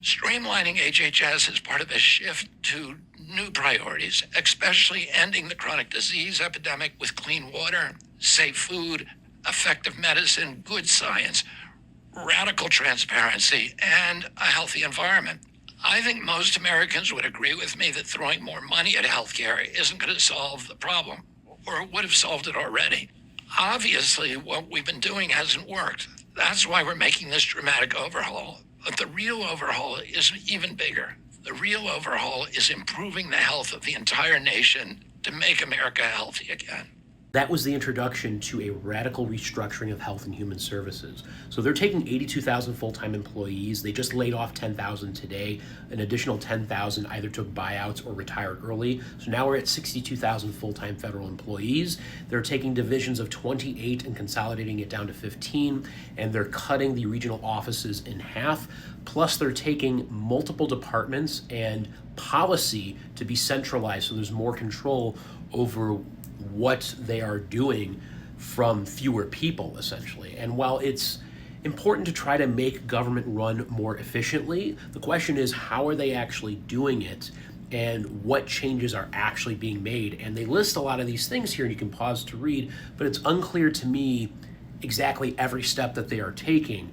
Streamlining HHS is part of a shift to new priorities, especially ending the chronic disease epidemic with clean water, safe food, effective medicine, good science, radical transparency, and a healthy environment. I think most Americans would agree with me that throwing more money at healthcare isn't going to solve the problem, or it would have solved it already. Obviously, what we've been doing hasn't worked. That's why we're making this dramatic overhaul. But the real overhaul is even bigger. The real overhaul is improving the health of the entire nation to make America healthy again. That was the introduction to a radical restructuring of health and human services. So they're taking 82,000 full-time employees. They just laid off 10,000 today. An additional 10,000 either took buyouts or retired early. So now we're at 62,000 full-time federal employees. They're taking divisions of 28 and consolidating it down to 15, and they're cutting the regional offices in half. Plus, they're taking multiple departments and policy to be centralized, so there's more control over what they are doing from fewer people, essentially. And while it's important to try to make government run more efficiently, the question is, how are they actually doing it and what changes are actually being made? And they list a lot of these things here, and you can pause to read, but it's unclear to me exactly every step that they are taking.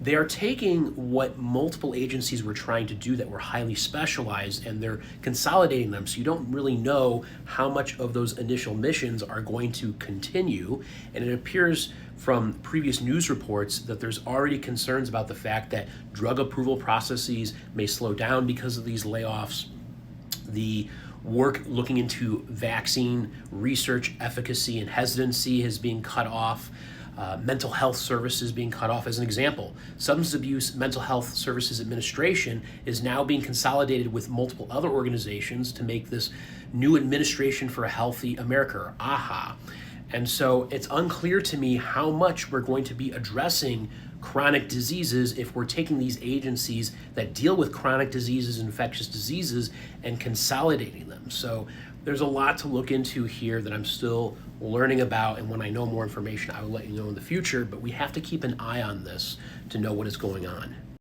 They are taking what multiple agencies were trying to do that were highly specialized, and they're consolidating them, so you don't really know how much of those initial missions are going to continue. And it appears from previous news reports that there's already concerns about the fact that drug approval processes may slow down because of these layoffs. The work looking into vaccine research efficacy and hesitancy is being cut off. Mental health services being cut off. As an example, Substance Abuse Mental Health Services Administration is now being consolidated with multiple other organizations to make this new Administration for a Healthy America, or AHA. And so it's unclear to me how much we're going to be addressing chronic diseases if we're taking these agencies that deal with chronic diseases, infectious diseases, and consolidating them. So there's a lot to look into here that I'm still learning about, and when I know more information, I will let you know in the future, but we have to keep an eye on this to know what is going on.